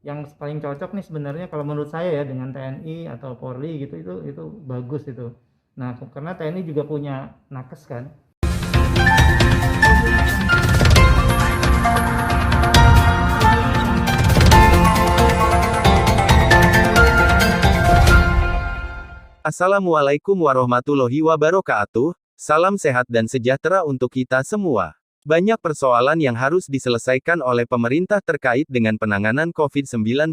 yang paling cocok nih sebenarnya kalau menurut saya ya dengan TNI atau Polri gitu, itu bagus itu. Nah, karena TNI juga punya nakes kan. Assalamualaikum warahmatullahi wabarakatuh. Salam sehat dan sejahtera untuk kita semua. Banyak persoalan yang harus diselesaikan oleh pemerintah terkait dengan penanganan COVID-19.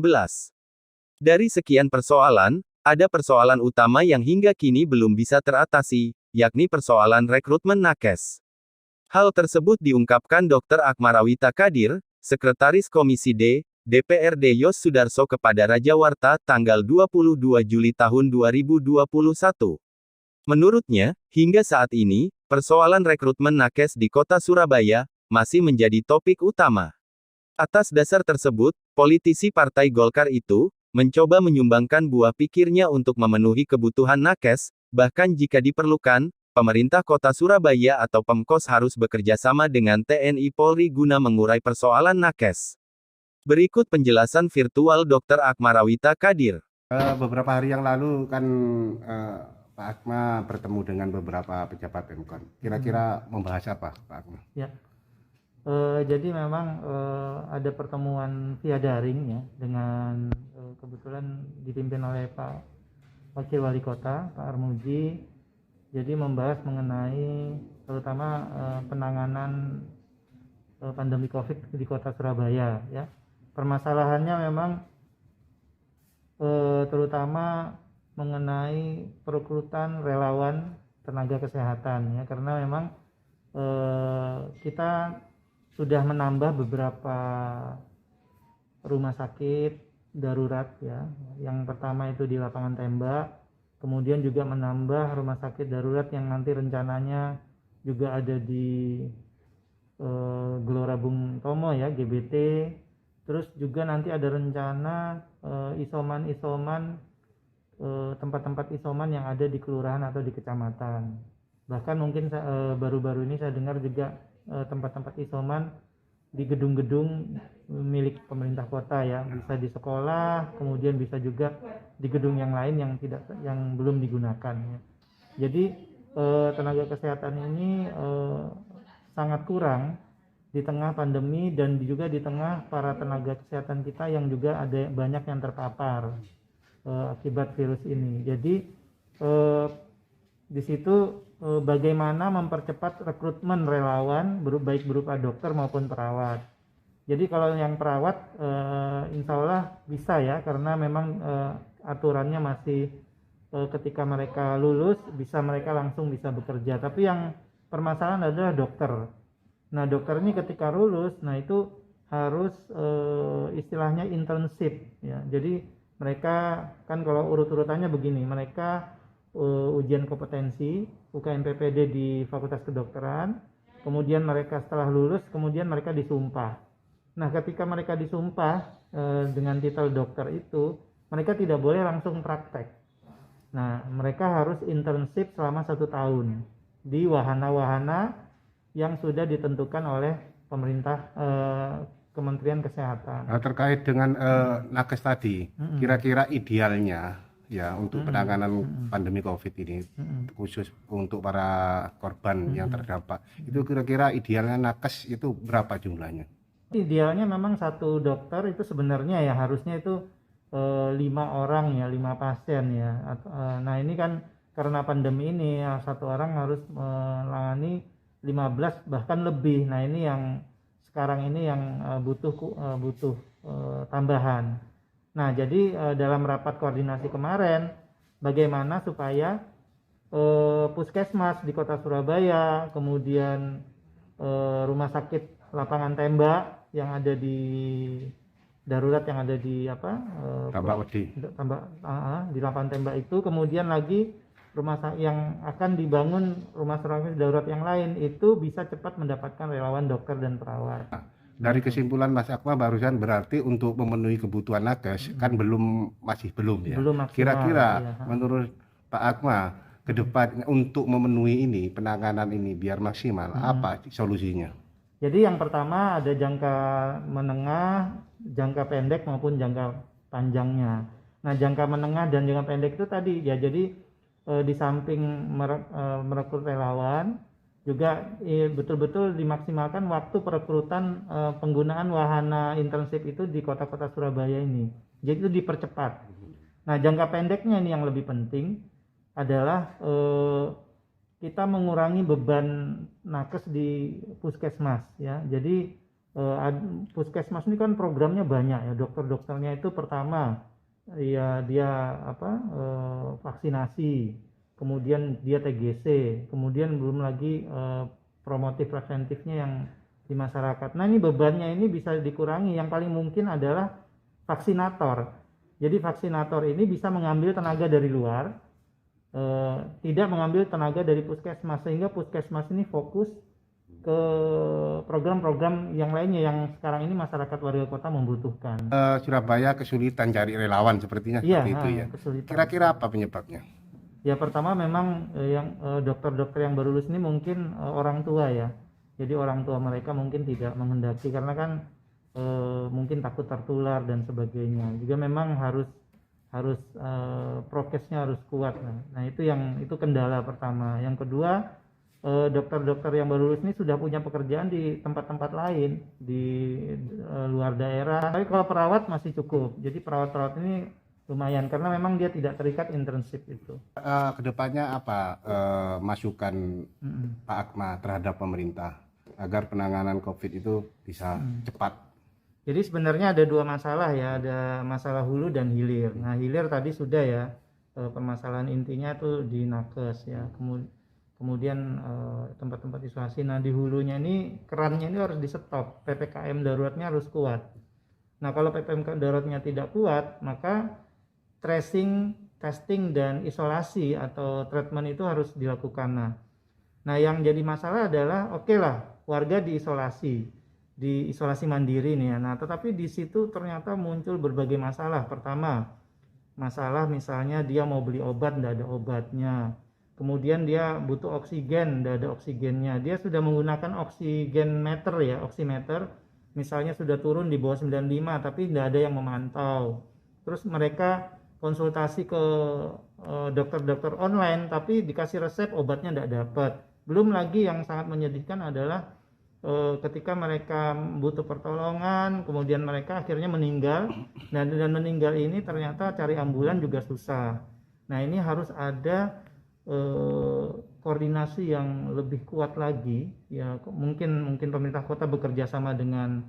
Dari sekian persoalan, ada persoalan utama yang hingga kini belum bisa teratasi, yakni persoalan rekrutmen nakes. Hal tersebut diungkapkan Dr. Akmarawita Kadir, Sekretaris Komisi D, DPRD Yos Sudarso kepada Raja Warta tanggal 22 Juli tahun 2021. Menurutnya, hingga saat ini, persoalan rekrutmen nakes di kota Surabaya masih menjadi topik utama. Atas dasar tersebut, politisi Partai Golkar itu mencoba menyumbangkan buah pikirnya untuk memenuhi kebutuhan nakes, bahkan jika diperlukan, pemerintah kota Surabaya atau Pemkos harus bekerja sama dengan TNI Polri guna mengurai persoalan nakes. Berikut penjelasan virtual Dr. Akmarawita Kadir. Beberapa hari yang lalu kan Pak Akma bertemu dengan beberapa pejabat Pemkon. Kira-kira membahas apa, Pak Akma? Ya, jadi memang ada pertemuan via daring ya dengan kebetulan dipimpin oleh Pak Wakil Wali Kota, Pak Armuji. Jadi membahas mengenai terutama penanganan pandemi COVID di kota Surabaya ya. Permasalahannya memang terutama mengenai perekrutan relawan tenaga kesehatan ya, karena memang kita sudah menambah beberapa rumah sakit darurat ya. Yang pertama itu di lapangan tembak, kemudian juga menambah rumah sakit darurat yang nanti rencananya juga ada di Gelora Bung Tomo ya, GBT. Terus juga nanti ada rencana isoman-isoman, tempat-tempat isoman yang ada di kelurahan atau di kecamatan. Bahkan mungkin baru-baru ini saya dengar juga tempat-tempat isoman di gedung-gedung milik pemerintah kota ya, bisa di sekolah, kemudian bisa juga di gedung yang lain yang belum digunakan ya. Jadi tenaga kesehatan ini sangat kurang di tengah pandemi dan juga di tengah para tenaga kesehatan kita yang juga ada banyak yang terpapar akibat virus ini. Jadi di situ bagaimana mempercepat rekrutmen relawan baik berupa dokter maupun perawat. Jadi kalau yang perawat insya Allah bisa ya, karena memang aturannya masih ketika mereka lulus mereka langsung bisa bekerja. Tapi yang permasalahan adalah dokter. Nah dokter ini ketika lulus, nah itu harus istilahnya internship ya. Jadi mereka kan kalau urut-urutannya begini, mereka ujian kompetensi UKM PPD di Fakultas Kedokteran, kemudian mereka setelah lulus, kemudian mereka disumpah. Nah ketika mereka disumpah dengan titel dokter itu, mereka tidak boleh langsung praktek. Nah mereka harus internship selama 1 tahun di wahana-wahana yang sudah ditentukan oleh pemerintah Kementerian Kesehatan. Nah, terkait dengan nakes tadi, kira-kira idealnya ya untuk penanganan pandemi COVID ini, khusus untuk para korban yang terdampak, itu kira-kira idealnya nakes itu berapa jumlahnya? Idealnya memang satu dokter itu sebenarnya ya harusnya itu 5 orang ya, 5 pasien ya. Nah ini kan karena pandemi ini ya, satu orang harus menangani 15 bahkan lebih. Nah ini yang sekarang ini yang butuh tambahan. Nah jadi dalam rapat koordinasi kemarin, bagaimana supaya puskesmas di kota Surabaya, kemudian rumah sakit lapangan tembak yang ada di darurat yang ada di di lapangan tembak itu, kemudian lagi rumah sakit yang akan dibangun rumah sakit darurat yang lain itu bisa cepat mendapatkan relawan dokter dan perawat. Dari kesimpulan Mas Akma barusan berarti untuk memenuhi kebutuhan nakes kan masih belum ya. Belum maksimal, kira-kira ya. Menurut Pak Akma ke depan untuk memenuhi ini penanganan ini biar maksimal apa solusinya? Jadi yang pertama ada jangka menengah, jangka pendek maupun jangka panjangnya. Nah, jangka menengah dan jangka pendek itu tadi ya, jadi di samping merekrut relawan juga betul-betul dimaksimalkan waktu perekrutan penggunaan wahana internship itu di kota-kota Surabaya ini. Jadi itu dipercepat. Nah, jangka pendeknya ini yang lebih penting adalah kita mengurangi beban nakes di puskesmas ya. Jadi puskesmas ini kan programnya banyak ya, dokter-dokternya itu pertama ya dia vaksinasi, kemudian dia TGC, kemudian belum lagi promotif preventifnya yang di masyarakat. Nah, ini bebannya ini bisa dikurangi. Yang paling mungkin adalah vaksinator. Jadi vaksinator ini bisa mengambil tenaga dari luar, tidak mengambil tenaga dari puskesmas, sehingga puskesmas ini fokus ke program-program yang lainnya yang sekarang ini masyarakat warga kota membutuhkan. Surabaya kesulitan cari relawan sepertinya seperti itu ya. Kesulitan. Kira-kira apa penyebabnya? Ya, pertama memang yang dokter-dokter yang baru lulus ini mungkin orang tua ya. Jadi orang tua mereka mungkin tidak menghendaki karena kan mungkin takut tertular dan sebagainya. Juga memang harus prokesnya harus kuat. Nah, itu kendala pertama. Yang kedua, dokter-dokter yang baru lulus ini sudah punya pekerjaan di tempat-tempat lain di luar daerah. Tapi kalau perawat masih cukup. Jadi perawat-perawat ini lumayan karena memang dia tidak terikat internship itu. Kedepannya apa masukan Pak Akma terhadap pemerintah agar penanganan COVID itu bisa cepat? Jadi sebenarnya ada dua masalah ya, ada masalah hulu dan hilir. Nah, hilir tadi sudah ya, permasalahan intinya tuh di nakes ya, kemudian tempat-tempat isolasi. Nah, di hulunya ini kerannya ini harus di stop, PPKM daruratnya harus kuat. Nah, kalau PPKM daruratnya tidak kuat, maka tracing, testing, dan isolasi atau treatment itu harus dilakukan. Nah, yang jadi masalah adalah oke lah warga di isolasi mandiri nih ya. Nah, tetapi di situ ternyata muncul berbagai masalah. Pertama, masalah misalnya dia mau beli obat, tidak ada obatnya. Kemudian dia butuh oksigen, tidak ada oksigennya. Dia sudah menggunakan oksigen meter ya, oximeter. Misalnya sudah turun di bawah 95, tapi tidak ada yang memantau. Terus mereka konsultasi ke dokter-dokter online, tapi dikasih resep obatnya tidak dapat. Belum lagi yang sangat menyedihkan adalah ketika mereka butuh pertolongan, kemudian mereka akhirnya meninggal, dan meninggal ini ternyata cari ambulan juga susah. Nah, ini harus ada koordinasi yang lebih kuat lagi ya. Mungkin pemerintah kota bekerja sama dengan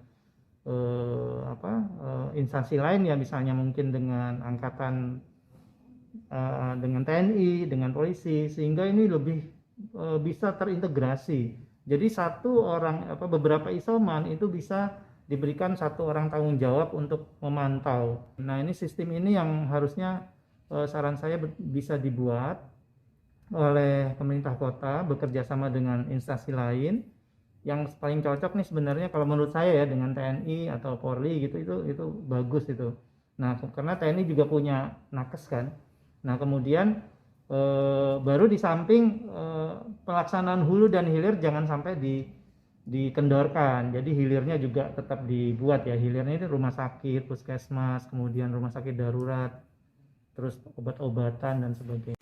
instansi lain ya, misalnya mungkin dengan angkatan, dengan TNI, dengan polisi, sehingga ini lebih bisa terintegrasi. Jadi beberapa isoman itu bisa diberikan satu orang tanggung jawab untuk memantau. Nah, ini sistem ini yang harusnya saran saya bisa dibuat oleh pemerintah kota bekerja sama dengan instansi lain. Yang paling cocok nih sebenarnya kalau menurut saya ya dengan TNI atau Polri gitu, itu bagus itu. Nah, karena TNI juga punya nakes kan. Nah, kemudian baru di samping pelaksanaan hulu dan hilir jangan sampai dikendorkan. Jadi hilirnya juga tetap dibuat ya. Hilirnya itu rumah sakit, puskesmas, kemudian rumah sakit darurat, terus obat-obatan dan sebagainya.